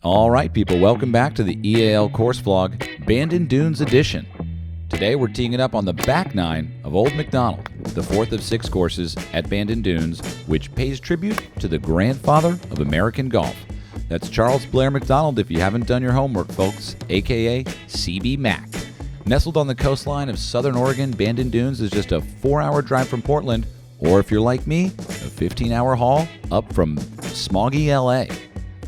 All right, people, welcome back to the EAL course vlog, Bandon Dunes edition. Today we're teeing it up on the back nine of Old Macdonald, the fourth of 6 courses at Bandon Dunes, which pays tribute to the grandfather of American golf. That's Charles Blair Macdonald if you haven't done your homework, folks, aka CB Mac. Nestled on the coastline of southern Oregon, Bandon Dunes is just a 4-hour drive from Portland, or if you're like me, a 15-hour haul up from smoggy LA.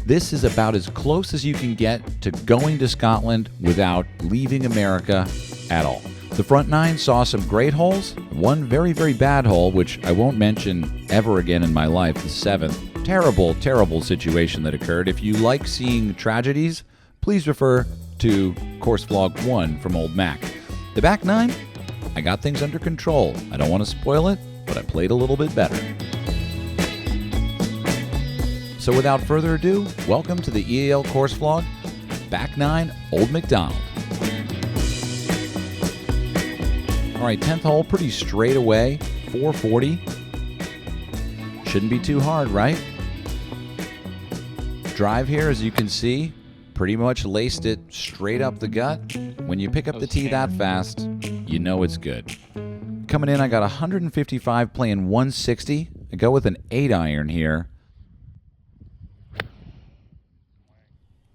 This is about as close as you can get to going to Scotland without leaving America at all. The front nine saw some great holes, one very, very bad hole, which I won't mention ever again in my life, the 7th. Terrible, terrible situation that occurred. If you like seeing tragedies, please refer to Course Vlog 1 from Old Mac. The back nine, I got things under control. I don't want to spoil it, but I played a little bit better. So without further ado, welcome to the EAL course vlog, back nine, Old Macdonald. All right, 10th hole, pretty straight away, 440. Shouldn't be too hard, right? Drive here, as you can see, pretty much laced it straight up the gut. When you pick up the tee that fast, you know it's good. Coming in, I got 155 playing 160. I go with an 8-iron here.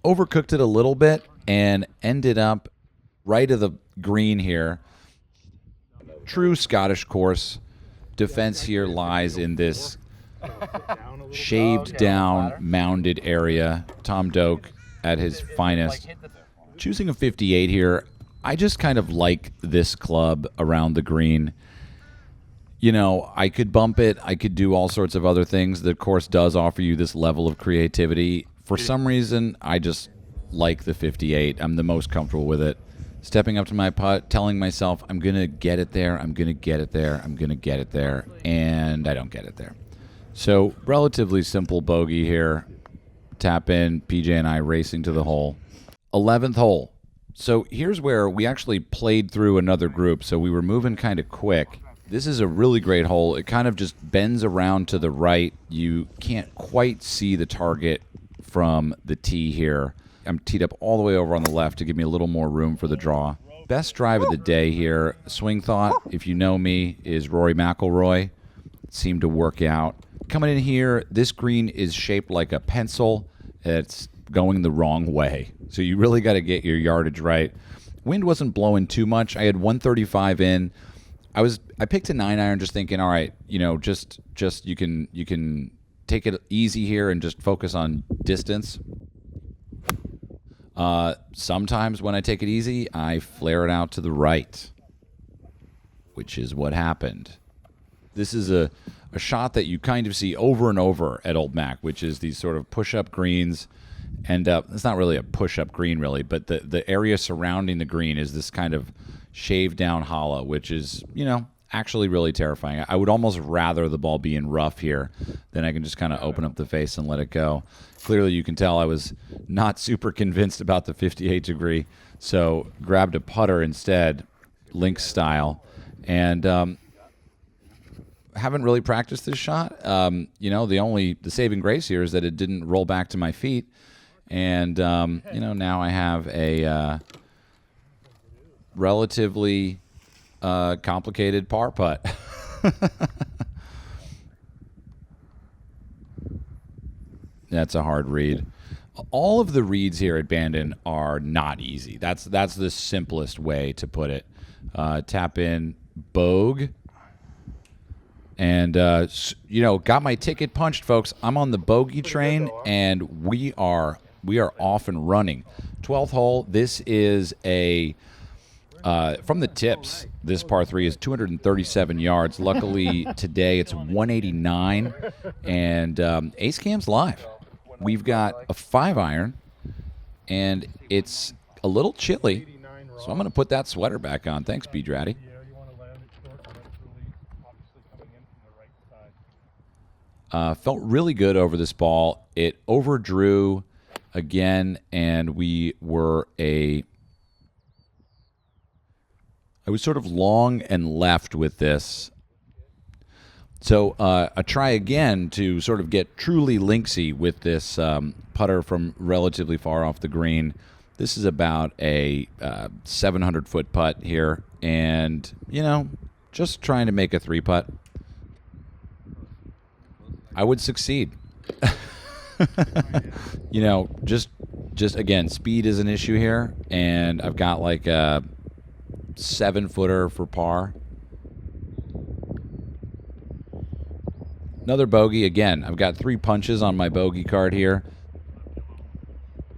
Overcooked it a little bit and ended up right of the green here. True Scottish course. Defense here lies in this shaved down, mounded area. Tom Doak at his finest. Choosing a 58 here. I just kind of like this club around the green. You know, I could bump it. I could do all sorts of other things. The course does offer you this level of creativity. For some reason, I just like the 58. I'm the most comfortable with it. Stepping up to my putt, telling myself, I'm going to get it there, I'm going to get it there, I'm going to get it there, and I don't get it there. So, relatively simple bogey here. Tap in, PJ and I racing to the hole. 11th hole. So, here's where we actually played through another group, so we were moving kind of quick. This is a really great hole. It kind of just bends around to the right. You can't quite see the target from the tee here. I'm teed up all the way over on the left to give me a little more room for the draw. Best drive of the day here. Swing thought, if you know me, is Rory McIlroy. It seemed to work out. Coming in here, this green is shaped like a pencil. It's going the wrong way. So you really got to get your yardage right. Wind wasn't blowing too much. I had 135 in. I picked a 9-iron just thinking, all right, you know, just you can take it easy here and just focus on distance. Sometimes when I take it easy, I flare it out to the right, which is what happened. This is a shot that you kind of see over and over at Old Mac, which is these sort of push-up greens. And it's not really a push-up green, really, but the area surrounding the green is this kind of shaved-down hollow, which is, you know, actually really terrifying. I would almost rather the ball be in rough here than I can just kind of open up the face and let it go. Clearly, you can tell I was not super convinced about the 58 degree, so grabbed a putter instead, Lynx style, and haven't really practiced this shot. You know, the saving grace here is that it didn't roll back to my feet, and you know, now I have a relatively complicated par putt. That's a hard read. All of the reads here at Bandon are not easy. That's the simplest way to put it. Tap in, bogue, and you know, got my ticket punched, folks. I'm on the bogey train, and we are off and running. 12th hole. This is a from the tips, this par 3 is 237 yards. Luckily, today it's 189, and Ace Cam's live. We've got a 5-iron, and it's a little chilly, so I'm going to put that sweater back on. Thanks, B. Dratty. Felt really good over this ball. It overdrew again, and I was sort of long and left with this. So I try again to sort of get truly linksy with this putter from relatively far off the green. This is about a 700-foot putt here, and, you know, just trying to make a 3-putt. I would succeed. You know, just again, speed is an issue here, and I've got like a 7-footer for par. Another bogey. Again, I've got 3 punches on my bogey card here.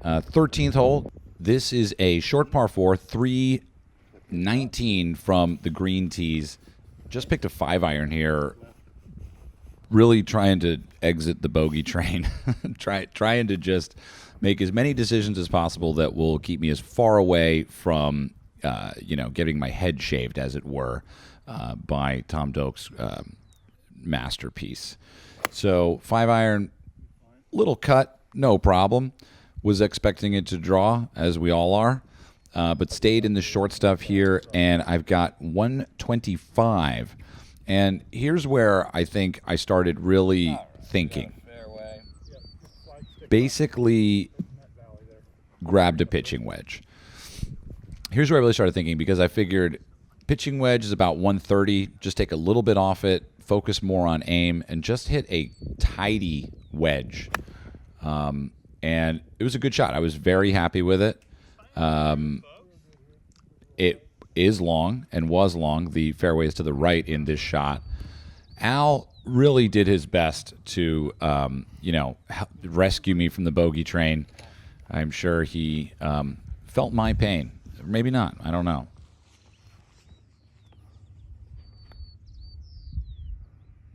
13th hole. This is a short par 4, 319 from the green tees. Just picked a 5-iron here. Really trying to exit the bogey train. Trying to just make as many decisions as possible that will keep me as far away from, you know, getting my head shaved, as it were, by Tom Doak's masterpiece. So 5-iron, little cut, no problem. Was expecting it to draw, as we all are, but stayed in the short stuff here, and I've got 125. And here's where I think I started really thinking. Basically grabbed a pitching wedge. Here's where I really started thinking, because I figured pitching wedge is about 130. Just take a little bit off it, focus more on aim, and just hit a tidy wedge. And it was a good shot. I was very happy with it. It is long and was long. The fairway is to the right in this shot. Al really did his best to, you know, rescue me from the bogey train. I'm sure he felt my pain. Maybe not. I don't know.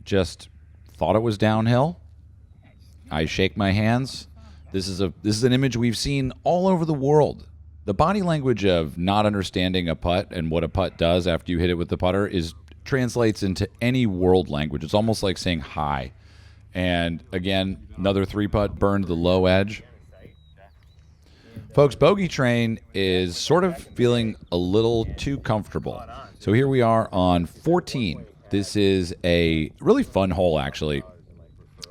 Just thought it was downhill. I shake my hands. This is an image we've seen all over the world. The body language of not understanding a putt and what a putt does after you hit it with the putter translates into any world language. It's almost like saying hi. And again, another 3-putt burned the low edge. Folks, bogey train is sort of feeling a little too comfortable. So here we are on 14. This is a really fun hole, actually.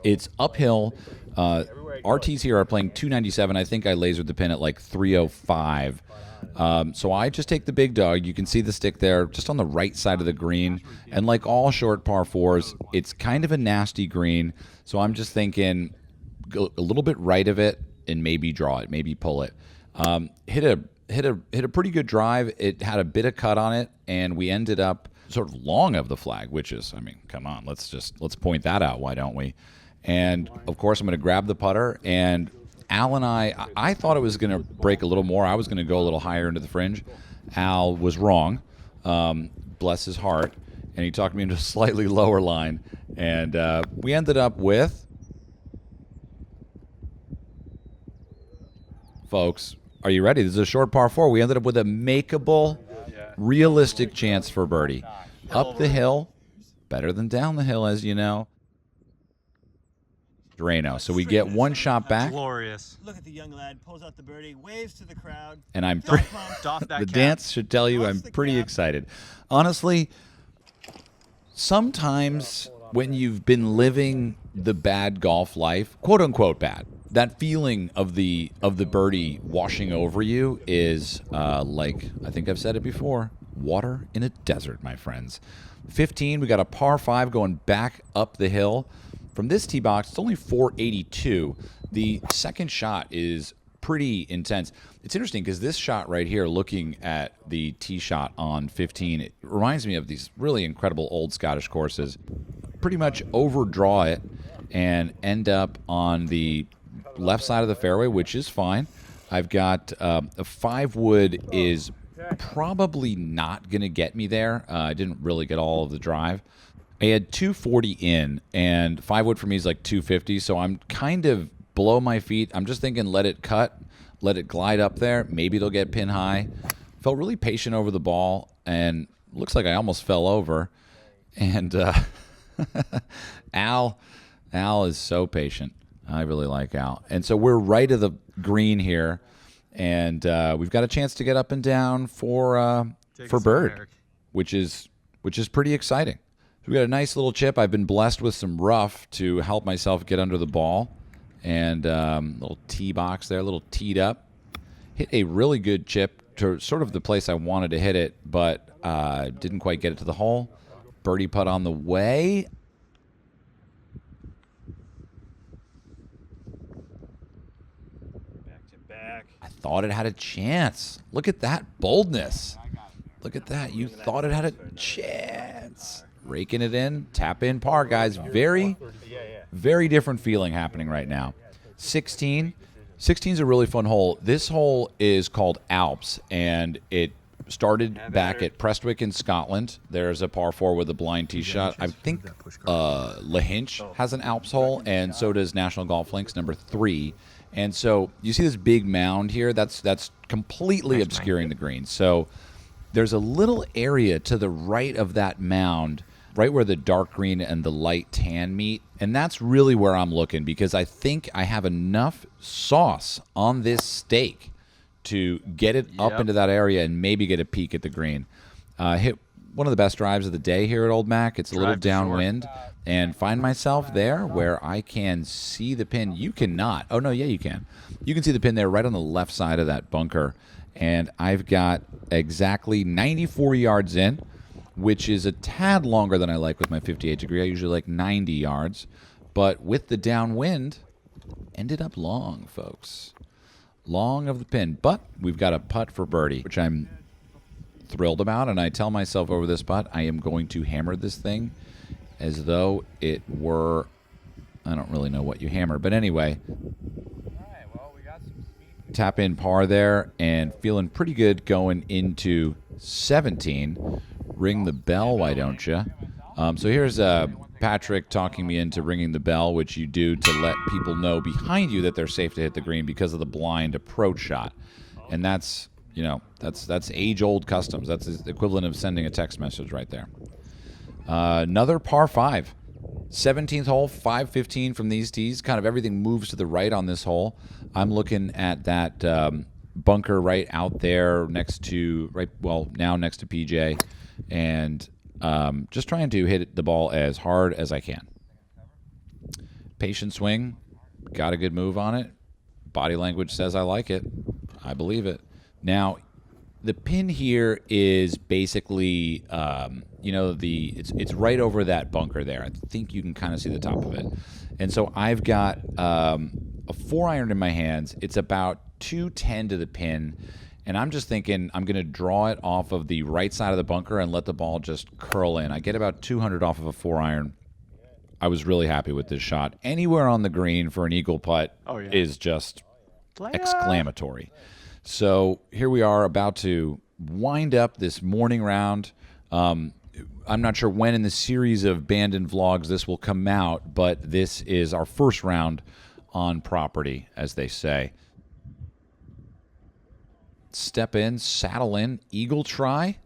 It's uphill. RTs here are playing 297. I think I lasered the pin at like 305. So I just take the big dog. You can see the stick there just on the right side of the green. And like all short par 4s, it's kind of a nasty green. So I'm just thinking go a little bit right of it and maybe draw it, maybe pull it. Hit a pretty good drive. It had a bit of cut on it, and we ended up sort of long of the flag, which is, I mean, come on, let's point that out. Why don't we? And, of course, I'm going to grab the putter, and Al and I thought it was going to break a little more. I was going to go a little higher into the fringe. Al was wrong, bless his heart, and he talked me into a slightly lower line. And we ended up with, folks, are you ready? This is a short par 4. We ended up with a makeable, realistic chance for birdie. Up the hill, better than down the hill, as you know. Drano. So we get one shot back. Glorious. Look at the young lad, pulls out the birdie, waves to the crowd. And I'm the dance should tell you I'm pretty excited. Honestly, sometimes when you've been living the bad golf life, quote unquote bad, that feeling of the birdie washing over you is like, I think I've said it before, water in a desert, my friends. 15, we got a par 5 going back up the hill. From this tee box, it's only 482. The second shot is pretty intense. It's interesting because this shot right here, looking at the tee shot on 15, it reminds me of these really incredible old Scottish courses. Pretty much overdraw it and end up on the left side of the fairway, which is fine. I've got a 5-wood is probably not going to get me there. I didn't really get all of the drive. I had 240 in, and 5-wood for me is like 250, so I'm kind of below my feet. I'm just thinking let it cut, let it glide up there. Maybe it'll get pin high. Felt really patient over the ball, and looks like I almost fell over. And Al is so patient. I really like Al. And so we're right of the green here, and we've got a chance to get up and down for Bird, which is pretty exciting. So we got a nice little chip. I've been blessed with some rough to help myself get under the ball. And little tee box there, a little teed up. Hit a really good chip to sort of the place I wanted to hit it, but didn't quite get it to the hole. Birdie putt on the way. Back to back. I thought it had a chance. Look at that boldness. Look at that. You thought it had a chance. Raking it in. Tap in par, guys. Very, very different feeling happening right now. 16. 16 is a really fun hole. This hole is called Alps, and it started back at Prestwick in Scotland. There's a par 4 with a blind tee shot. I think Lahinch has an Alps hole, and so does National Golf Links number 3. And so you see this big mound here. That's completely obscuring the green. So there's a little area to the right of that mound, right where the dark green and the light tan meet. And that's really where I'm looking, because I think I have enough sauce on this steak to get it up into that area and maybe get a peek at the green. Hit one of the best drives of the day here at Old Mac. It's a little downwind, and find myself there where I can see the pin. You cannot. Oh, no, yeah, you can. You can see the pin there right on the left side of that bunker. And I've got exactly 94 yards in, which is a tad longer than I like with my 58 degree. I usually like 90 yards. But with the downwind, ended up long, folks. Long of the pin. But we've got a putt for birdie, which I'm thrilled about. And I tell myself over this putt, I am going to hammer this thing as though it were, I don't really know what you hammer. But anyway, tap in par there and feeling pretty good going into 17. Ring the bell, why don't you? So here's Patrick talking me into ringing the bell, which you do to let people know behind you that they're safe to hit the green because of the blind approach shot. And that's, you know, that's age-old customs. That's the equivalent of sending a text message right there. Another par 5. 17th hole, 515 from these tees. Kind of everything moves to the right on this hole. I'm looking at that bunker right out there next to, now next to PJ. And just trying to hit the ball as hard as I can. Patient swing. Got a good move on it. Body language says I like it. I believe it. Now, the pin here is basically, it's right over that bunker there. I think you can kind of see the top of it. And so I've got a 4-iron in my hands. It's about 210 to the pin. And I'm just thinking I'm going to draw it off of the right side of the bunker and let the ball just curl in. I get about 200 off of a 4-iron. I was really happy with this shot. Anywhere on the green for an eagle putt is just exclamatory. So here we are about to wind up this morning round. I'm not sure when in the series of Bandon vlogs this will come out, but this is our first round on property, as they say. Step in, saddle in, eagle try.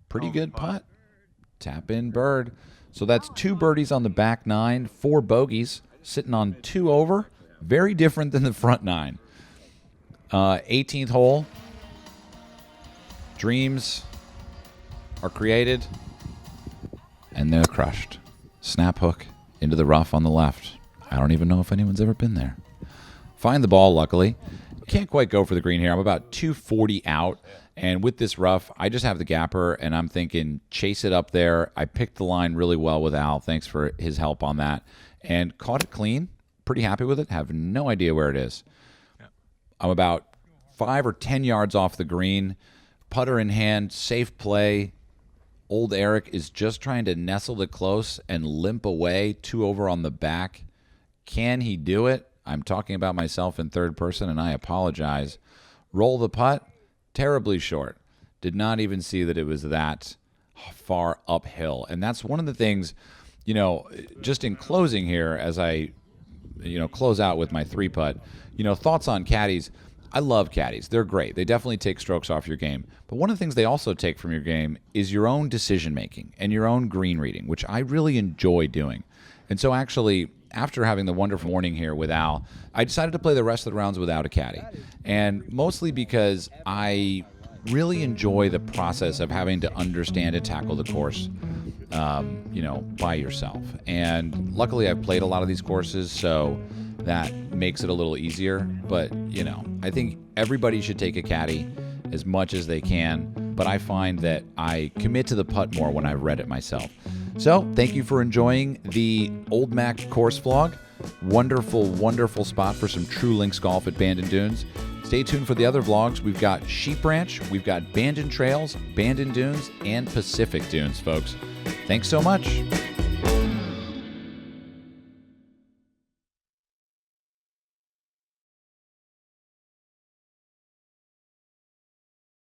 Pretty good putt. Tap in bird. So that's 2 birdies on the back 9, 4 bogeys, sitting on 2 over. Very different than the front 9. 18th hole. Dreams are created, and they're crushed. Snap hook into the rough on the left. I don't even know if anyone's ever been there. Find the ball, luckily. Can't quite go for the green here. I'm about 240 out. And with this rough, I just have the gapper, and I'm thinking chase it up there. I picked the line really well with Al. Thanks for his help on that. And caught it clean. Pretty happy with it. Have no idea where it is. I'm about 5 or 10 yards off the green. Putter in hand. Safe play. Old Erik is just trying to nestle it close and limp away. 2 over on the back. Can he do it? I'm talking about myself in third person, and I apologize. Roll the putt. Terribly short. Did not even see that it was that far uphill. And that's one of the things, just in closing here as I, close out with my 3-putt, thoughts on caddies. I love caddies. They're great. They definitely take strokes off your game. But one of the things they also take from your game is your own decision-making and your own green reading, which I really enjoy doing. And so actually after having the wonderful morning here with Al, I decided to play the rest of the rounds without a caddy. And mostly because I really enjoy the process of having to understand and tackle the course, by yourself. And luckily I've played a lot of these courses, so that makes it a little easier. But, I think everybody should take a caddy as much as they can. But I find that I commit to the putt more when I've read it myself. So thank you for enjoying the Old Mac course vlog. Wonderful, wonderful spot for some true links golf at Bandon Dunes. Stay tuned for the other vlogs. We've got Sheep Ranch, we've got Bandon Trails, Bandon Dunes, and Pacific Dunes, folks. Thanks so much.